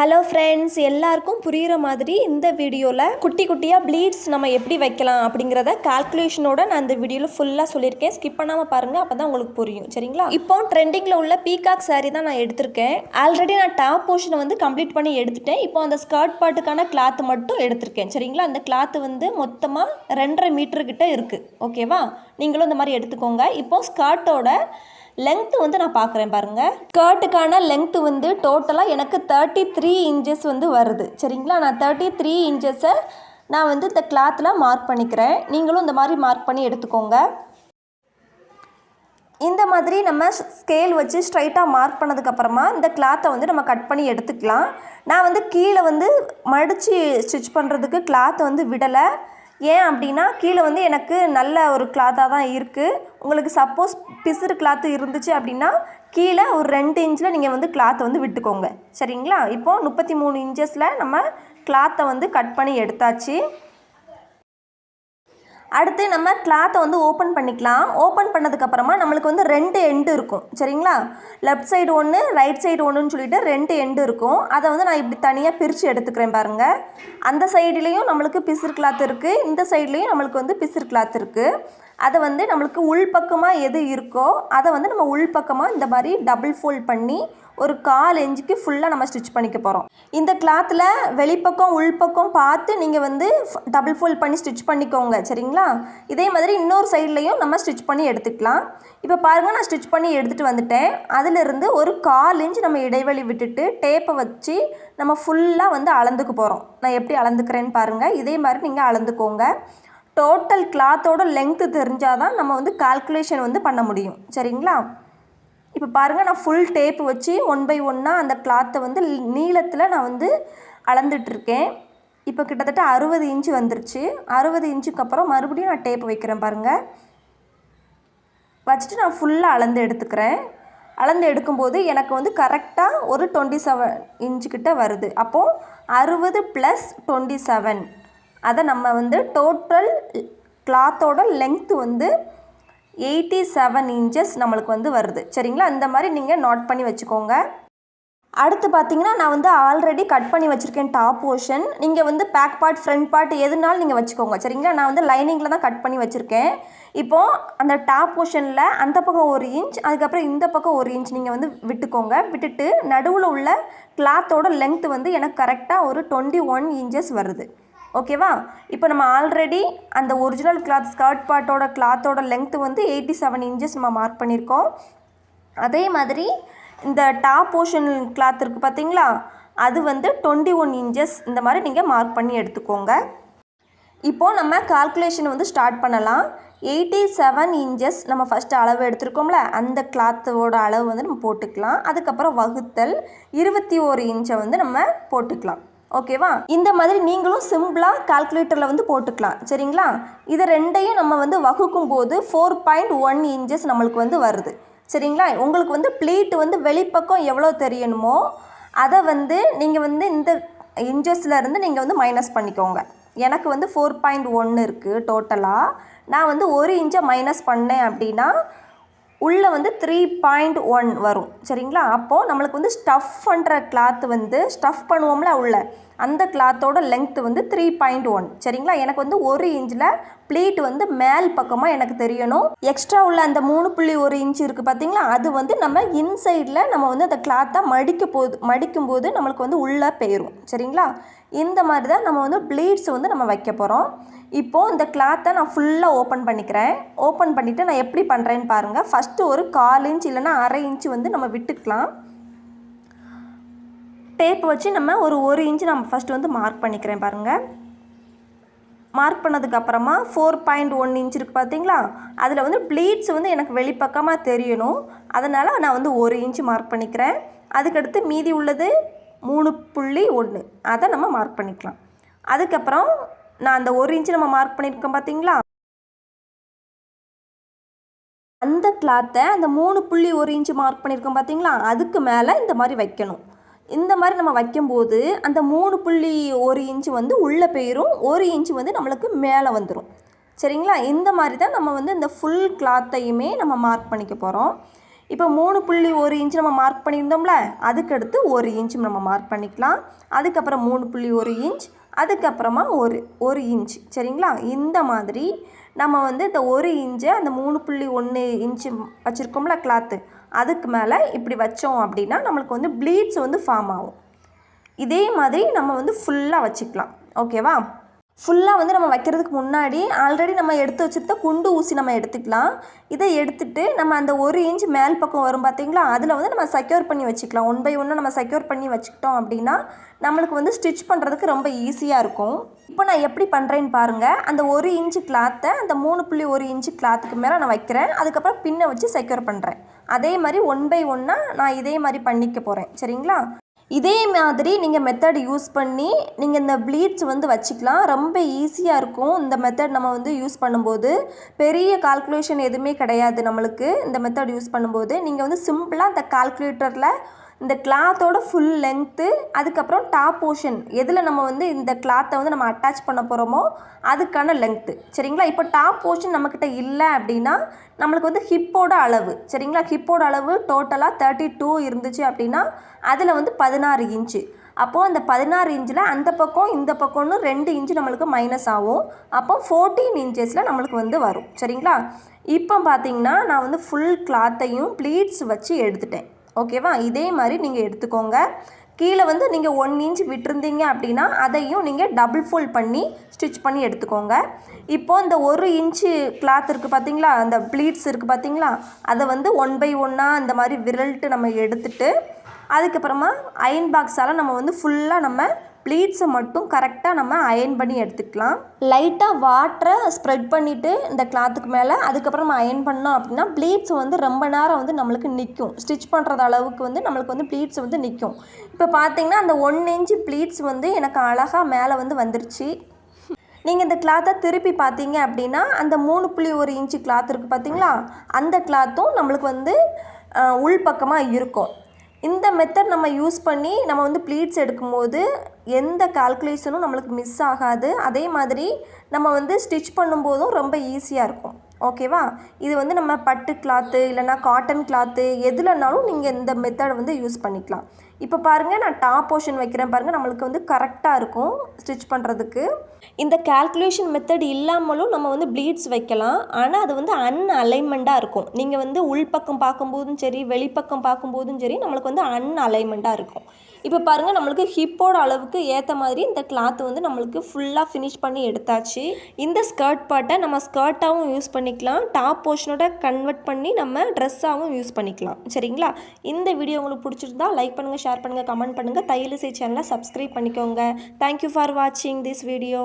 Hello friends, எல்லாருக்கும் புரிகிற மாதிரி இந்த வீடியோவில் குட்டி குட்டியாக ப்ளீட்ஸ் நம்ம எப்படி வைக்கலாம் அப்படிங்கிறத கால்குலேஷனோட நான் இந்த வீடியோவில் ஃபுல்லாக சொல்லியிருக்கேன். ஸ்கிப் பண்ணாமல் பாருங்கள், அப்போ தான் உங்களுக்கு புரியும். சரிங்களா? இப்போ ட்ரெண்டிங்கில் உள்ள பீகாக் சாரீ தான் நான் எடுத்திருக்கேன். ஆல்ரெடி நான் டாப் போர்ஷனை வந்து கம்ப்ளீட் பண்ணி எடுத்துட்டேன். இப்போ அந்த ஸ்கர்ட் பாட்டுக்கான கிளாத் மட்டும் எடுத்திருக்கேன். சரிங்களா? அந்த கிளாத் வந்து மொத்தமாக 2.5 மீட்டர்கிட்ட இருக்குது. ஓகேவா? நீங்களும் இந்த மாதிரி எடுத்துக்கோங்க. இப்போ ஸ்கர்ட்டோட லென்த்து வந்து நான் பார்க்குறேன் பாருங்கள். ஸ்கர்ட்டுக்கான லென்த்து வந்து டோட்டலாக எனக்கு 33 இன்ச்சஸ் வந்து வருது. சரிங்களா? நான் 33 இன்ச்சஸை நான் வந்து இந்த கிளாத்தில் மார்க் பண்ணிக்கிறேன். நீங்களும் இந்த மாதிரி மார்க் பண்ணி எடுத்துக்கோங்க. இந்த மாதிரி நம்ம ஸ்கேல் வச்சு ஸ்ட்ரைட்டாக மார்க் பண்ணதுக்கப்புறமா இந்த கிளாத்தை வந்து நம்ம கட் பண்ணி எடுத்துக்கலாம். நான் வந்து கீழே வந்து மடித்து ஸ்டிச் பண்ணுறதுக்கு கிளாத்தை வந்து விடலை. ஏன் அப்படின்னா கீழே வந்து எனக்கு நல்ல ஒரு கிளாத்தாக தான் இருக்குது. உங்களுக்கு சப்போஸ் பிசுறு கிளாத்து இருந்துச்சு அப்படின்னா கீழே ஒரு 2 இன்ச்சில் நீங்கள் வந்து கிளாத்தை வந்து விட்டுக்கோங்க. சரிங்களா? இப்போது 33 இன்ச்சஸில் நம்ம கிளாத்தை வந்து கட் பண்ணி எடுத்தாச்சு. அடுத்து நம்ம கிளாத்தை வந்து ஓப்பன் பண்ணிக்கலாம். ஓப்பன் பண்ணதுக்கப்புறமா நம்மளுக்கு வந்து 2 எண்டு இருக்கும். சரிங்களா? லெஃப்ட் சைடு ஒன்று, ரைட் சைடு ஒன்றுன்னு சொல்லிட்டு 2 எண்டு இருக்கும். அதை வந்து நான் இப்படி தனியாக பிரித்து எடுத்துக்கிறேன் பாருங்கள். அந்த சைடுலேயும் நம்மளுக்கு பிசுறு கிளாத் இருக்குது, இந்த சைட்லேயும் நம்மளுக்கு வந்து பிசுறு கிளாத் இருக்குது. அதை வந்து நம்மளுக்கு உள்பக்கமாக எது இருக்கோ அதை வந்து நம்ம உள்பக்கமாக இந்த மாதிரி டபுள் ஃபோல்ட் பண்ணி ஒரு 1/4 இன்ச்சுக்கு ஃபுல்லாக நம்ம ஸ்டிச் பண்ணிக்க போகிறோம். இந்த கிளாத்தில் வெளிப்பக்கம் உள்பக்கம் பார்த்து நீங்கள் வந்து டபுள் ஃபோல்ட் பண்ணி ஸ்டிச் பண்ணிக்கோங்க. சரிங்களா? இதே மாதிரி இன்னொரு சைட்லேயும் நம்ம ஸ்டிச் பண்ணி எடுத்துக்கலாம். இப்போ பாருங்கள், நான் ஸ்டிச் பண்ணி எடுத்துகிட்டு வந்துட்டேன். அதிலிருந்து ஒரு 1/4 இன்ச் நம்ம இடைவெளி விட்டுட்டு டேப்பை வச்சு நம்ம ஃபுல்லாக வந்து அளந்துக்க போகிறோம். நான் எப்படி அளந்துக்கிறேன்னு பாருங்கள். இதே மாதிரி நீங்கள் அளந்துக்கோங்க. டோட்டல் கிளாத்தோட லெங்க்த்து தெரிஞ்சால் தான் நம்ம வந்து கால்குலேஷன் வந்து பண்ண முடியும். சரிங்களா? இப்போ பாருங்கள், நான் ஃபுல் டேப்பு வச்சு 1 by 1 அந்த கிளாத்தை வந்து நீளத்தில் நான் வந்து அளந்துட்டுருக்கேன். இப்போ கிட்டத்தட்ட 60 இன்ச்சு வந்துருச்சு. 60 இன்ச்சுக்கு அப்புறம் மறுபடியும் நான் டேப்பு வைக்கிறேன் பாருங்கள். வச்சுட்டு நான் ஃபுல்லாக அளந்து எடுத்துக்கிறேன். அளந்து எடுக்கும்போது எனக்கு வந்து கரெக்டாக ஒரு 27 இன்ச்சுக்கிட்ட வருது. அப்போது 60 + 27 அதை நம்ம வந்து டோட்டல் கிளாத்தோட லெங்க்த்து வந்து 87 இன்ச்சஸ் நம்மளுக்கு வந்து வருது. சரிங்களா? இந்த மாதிரி நீங்கள் நோட் பண்ணி வச்சுக்கோங்க. அடுத்து பார்த்தீங்கன்னா, நான் வந்து ஆல்ரெடி கட் பண்ணி வச்சுருக்கேன் டாப் போர்ஷன். நீங்கள் வந்து பேக் பார்ட், ஃப்ரண்ட் பார்ட் எதுனாலும் நீங்கள் வச்சுக்கோங்க. சரிங்களா? நான் வந்து லைனிங்கில் தான் கட் பண்ணி வச்சுருக்கேன். இப்போது அந்த டாப் போர்ஷனில் அந்த பக்கம் 1 இன்ச், அதுக்கப்புறம் இந்த பக்கம் 1 இன்ச் நீங்கள் வந்து விட்டுக்கோங்க. விட்டுட்டு நடுவில் உள்ள கிளாத்தோட லெங்க்த்து வந்து எனக்கு கரெக்டாக ஒரு 21 இன்ச்சஸ் வருது. ஓகேவா? இப்போ நம்ம ஆல்ரெடி அந்த ஒரிஜினல் கிளாத் ஸ்கர்ட் பார்ட்டோட கிளாத்தோட லெங்க்த்து வந்து 87 இன்ச்சஸ் நம்ம மார்க் பண்ணியிருக்கோம். அதே மாதிரி இந்த டாப் போர்ஷன் கிளாத் இருக்குது பார்த்தீங்களா, அது வந்து 21 இன்ச்சஸ் இந்த மாதிரி நீங்கள் மார்க் பண்ணி எடுத்துக்கோங்க. இப்போது நம்ம கால்குலேஷன் வந்து ஸ்டார்ட் பண்ணலாம். 87 இன்ச்சஸ் நம்ம ஃபஸ்ட்டு அளவு எடுத்துருக்கோம்ல, அந்த கிளாத்தோட அளவு வந்து நம்ம போட்டுக்கலாம். அதுக்கப்புறம் வகுத்தல் 21 இன்ச்சை வந்து நம்ம போட்டுக்கலாம். ஓகேவா? இந்த மாதிரி நீங்களும் சிம்பிளாக கால்குலேட்டரில் வந்து போட்டுக்கலாம். சரிங்களா? இதை ரெண்டையும் நம்ம வந்து வகுக்கும் போது 4.1 இன்ச்சஸ் நம்மளுக்கு வந்து வருது. சரிங்களா? உங்களுக்கு வந்து ப்ளீட் வந்து வெளிப்பக்கம் எவ்வளோ தெரியணுமோ அதை வந்து நீங்கள் வந்து இந்த இன்ச்சஸ்லேருந்து நீங்கள் வந்து மைனஸ் பண்ணிக்கோங்க. எனக்கு வந்து 4.1 இருக்குது டோட்டலாக. நான் வந்து 1 இன்ச்சை மைனஸ் பண்ணேன் அப்படின்னா உள்ளே வந்து 3.1 வரும். சரிங்களா? அப்போது நம்மளுக்கு வந்து ஸ்டஃப் பண்ணுற கிளாத்து வந்து ஸ்டஃப் பண்ணுவோம்ல உள்ள, அந்த கிளாத்தோட லெங்க்த்து வந்து 3.1. சரிங்களா? எனக்கு வந்து 1 இன்ச்சில் ப்ளீட் வந்து மேல் பக்கமாக எனக்கு தெரியணும். எக்ஸ்ட்ரா உள்ள அந்த 3.1 இன்ச் இருக்குது பார்த்தீங்களா, அது வந்து நம்ம இன்சைடில் நம்ம வந்து அந்த கிளாத்தை மடிக்கும்போது நம்மளுக்கு வந்து உள்ளே போயிடும். சரிங்களா? இந்த மாதிரி தான் நம்ம வந்து ப்ளீட்ஸ் வந்து நம்ம வைக்க போகிறோம். இப்போது இந்த கிளாத்தை நான் ஃபுல்லாக ஓப்பன் பண்ணிக்கிறேன். ஓப்பன் பண்ணிவிட்டு நான் எப்படி பண்ணுறேன்னு பாருங்கள். ஃபஸ்ட்டு ஒரு 1/4 இன்ச் இல்லைன்னா 1/2 இன்ச் வந்து நம்ம விட்டுக்கலாம். டேப் வச்சு நம்ம ஒரு 1 இன்ச் நம்ம ஃபஸ்ட்டு வந்து மார்க் பண்ணிக்கிறேன் பாருங்கள். மார்க் பண்ணதுக்கப்புறமா 4.1 இன்ச் இருக்குது பார்த்தீங்களா, அதில் வந்து ப்ளீட்ஸ் வந்து எனக்கு வெளிப்பக்கமாக தெரியணும். அதனால் நான் வந்து 1 இன்ச் மார்க் பண்ணிக்கிறேன். அதுக்கடுத்து மீதி உள்ளது 3.1 அதை நம்ம மார்க் பண்ணிக்கலாம். அதுக்கப்புறம் நான் அந்த 1 இன்ச்சு நம்ம மார்க் பண்ணியிருக்கோம் பார்த்தீங்களா, அந்த கிளாத்தை அந்த 3.1 இன்ச்சு மார்க் பண்ணியிருக்கோம் பார்த்தீங்களா, அதுக்கு மேலே இந்த மாதிரி வைக்கணும். இந்த மாதிரி நம்ம வைக்கும்போது அந்த 3.1 இன்ச்சு வந்து உள்ளே போயிடும், 1 இன்ச்சு வந்து நம்மளுக்கு மேலே வந்துடும். சரிங்களா? இந்த மாதிரி தான் நம்ம வந்து இந்த ஃபுல் கிளாத்தையுமே நம்ம மார்க் பண்ணிக்க போகிறோம். இப்போ 3.1 இன்ச் நம்ம மார்க் பண்ணியிருந்தோம்ல, அதுக்கடுத்து 1 இன்ச் நம்ம மார்க் பண்ணிக்கலாம். அதுக்கப்புறம் 3.1 இன்ச், அதுக்கப்புறமா ஒரு இன்ச். சரிங்களா? இந்த மாதிரி நம்ம வந்து இந்த 1 இன்ச்சை அந்த 3.1 இன்ச்சு வச்சுருக்கோம்ல கிளாத்து, அதுக்கு மேலே இப்படி வச்சோம் அப்படின்னா நம்மளுக்கு வந்து ப்ளீட்ஸ் வந்து ஃபார்ம் ஆகும். இதே மாதிரி நம்ம வந்து ஃபுல்லாக வச்சுக்கலாம். ஓகேவா? ஃபுல்லாக வந்து நம்ம வைக்கிறதுக்கு முன்னாடி ஆல்ரெடி நம்ம எடுத்து வச்சுருந்த குண்டு ஊசி நம்ம எடுத்துக்கலாம். இதை எடுத்துகிட்டு நம்ம அந்த 1 இன்ச் மேல் பக்கம் வரும் பார்த்தீங்களா, அதில் வந்து நம்ம செக்யூர் பண்ணி வச்சுக்கலாம். 1 பை 1 நம்ம செக்யூர் பண்ணி வச்சுக்கிட்டோம் அப்படின்னா நம்மளுக்கு வந்து ஸ்டிச் பண்ணுறதுக்கு ரொம்ப ஈஸியாக இருக்கும். இப்போ நான் எப்படி பண்ணுறேன்னு பாருங்கள். அந்த 1 இன்ச்சு கிளாத்தை அந்த 3.1 இன்ச்சு கிளாத்துக்கு மேலே நான் வைக்கிறேன். அதுக்கப்புறம் பின்னை வச்சு செக்யூர் பண்ணுறேன். அதே மாதிரி 1 பை 1 நான் இதே மாதிரி பண்ணிக்க போகிறேன். சரிங்களா? இதே மாதிரி நீங்கள் மெத்தட் யூஸ் பண்ணி நீங்கள் இந்த ப்ளீட்ஸ் வந்து வச்சுக்கலாம். ரொம்ப ஈஸியாக இருக்கும் இந்த மெத்தட் நம்ம வந்து யூஸ் பண்ணும்போது. பெரிய கால்குலேஷன் எதுவுமே கிடையாது நம்மளுக்கு இந்த மெத்தட் யூஸ் பண்ணும்போது. நீங்கள் வந்து சிம்பிளாக இந்த கால்குலேட்டரில் இந்த கிளாத்தோட ஃபுல் லென்த்து, அதுக்கப்புறம் டாப் போர்ஷன் எதில் நம்ம வந்து இந்த கிளாத்தை வந்து நம்ம அட்டாச் பண்ண போகிறோமோ அதுக்கான லென்த்து. சரிங்களா? இப்போ டாப் போர்ஷன் நம்மக்கிட்ட இல்லை அப்படின்னா நம்மளுக்கு வந்து ஹிப்போட அளவு. சரிங்களா? ஹிப்போட அளவு டோட்டலாக 32 இருந்துச்சு அப்படின்னா அதில் வந்து 16 இன்ச்சு. அப்போது அந்த 16 இன்ச்சில் அந்த பக்கம் இந்த பக்கம்னு 2 இன்ச்சு நம்மளுக்கு மைனஸ் ஆகும். அப்போ 14 இன்ச்சஸில் நம்மளுக்கு வந்து வரும். சரிங்களா? இப்போ பார்த்தீங்கன்னா நான் வந்து ஃபுல் கிளாத்தையும் ப்ளீட்ஸ் வச்சு எடுத்துட்டேன். ஓகேவா? இதே மாதிரி நீங்கள் எடுத்துக்கோங்க. கீழே வந்து நீங்கள் 1 இன்ச் விட்டுருந்தீங்க அப்படின்னா அதையும் நீங்கள் டபுள் ஃபோல்ட் பண்ணி ஸ்டிச் பண்ணி எடுத்துக்கோங்க. இப்போது இந்த 1 இன்ச்சு கிளாத் இருக்குது பார்த்தீங்களா, அந்த ப்ளீட்ஸ் இருக்குது பார்த்தீங்களா, அதை வந்து 1 பை 1 இந்த மாதிரி விரல்ட்டு நம்ம எடுத்துட்டு அதுக்கப்புறமா அயன் பாக்ஸால் நம்ம வந்து ஃபுல்லாக நம்ம ப்ளீட்ஸை மட்டும் கரெக்டாக நம்ம அயன் பண்ணி எடுத்துக்கலாம். லைட்டாக வாட்டரை ஸ்ப்ரெட் பண்ணிவிட்டு இந்த கிளாத்துக்கு மேலே அதுக்கப்புறம் நம்ம அயன் பண்ணோம் அப்படின்னா ப்ளீட்ஸ் வந்து ரொம்ப நேரம் வந்து நம்மளுக்கு நிற்கும். ஸ்டிச் பண்ணுறது அளவுக்கு வந்து நம்மளுக்கு வந்து ப்ளீட்ஸ் வந்து நிற்கும். இப்போ பார்த்தீங்கன்னா அந்த 1 இன்ச்சு ப்ளீட்ஸ் வந்து எனக்கு அழகாக மேலே வந்து வந்துருச்சு. நீங்கள் இந்த கிளாத்தை திருப்பி பார்த்தீங்க அப்படின்னா அந்த 3.1 இன்ச்சு கிளாத் இருக்குது பார்த்தீங்களா, அந்த கிளாத்தும் நம்மளுக்கு வந்து உள்பக்கமாக இருக்கும். இந்த மெத்தட் நம்ம யூஸ் பண்ணி நம்ம வந்து ப்ளீட்ஸ் எடுக்கும்போது எந்த கால்குலேஷனும் நம்மளுக்கு மிஸ் ஆகாது. அதே மாதிரி நம்ம வந்து ஸ்டிச் பண்ணும்போதும் ரொம்ப ஈஸியாக இருக்கும். ஓகேவா? இது வந்து நம்ம பட்டு கிளாத்து இல்லைனா காட்டன் கிளாத்து எதுலனாலும் நீங்கள் இந்த மெத்தடை வந்து யூஸ் பண்ணிக்கலாம். இப்போ பாருங்கள், நான் டாப் போர்ஷன் வைக்கிறேன் பாருங்கள், நம்மளுக்கு வந்து கரெக்டாக இருக்கும் ஸ்டிச் பண்ணுறதுக்கு. இந்த கால்குலேஷன் மெத்தட் இல்லாமலும் நம்ம வந்து ப்ளீட்ஸ் வைக்கலாம். ஆனால் அது வந்து அன்அலைன்மெண்ட்டாக இருக்கும். நீங்கள் வந்து உள்பக்கம் பார்க்கும்போதும் சரி வெளிப்பக்கம் பார்க்கும்போதும் சரி நம்மளுக்கு வந்து அன்அலைன்மெண்ட்டாக இருக்கும். இப்போ பாருங்கள், நம்மளுக்கு ஹிப்போட அளவுக்கு ஏற்ற மாதிரி இந்த கிளாத் வந்து நம்மளுக்கு ஃபுல்லாக ஃபினிஷ் பண்ணி எடுத்தாச்சு. இந்த ஸ்கர்ட் பார்ட்டை நம்ம ஸ்கர்ட்டாகவும் யூஸ் பண்ணிக்கலாம், டாப் போர்ஷனோட கன்வெர்ட் பண்ணி நம்ம ட்ரெஸ்ஸாகவும் யூஸ் பண்ணிக்கலாம். சரிங்களா? இந்த வீடியோ உங்களுக்கு பிடிச்சிருந்தா லைக் பண்ணுங்கள், ஷேர் பண்ணுங்கள், கமெண்ட் பண்ணுங்கள். தையல் இசை சேனலை சப்ஸ்கிரைப் பண்ணிக்கோங்க. தேங்க்யூ ஃபார் வாட்சிங் திஸ் வீடியோ.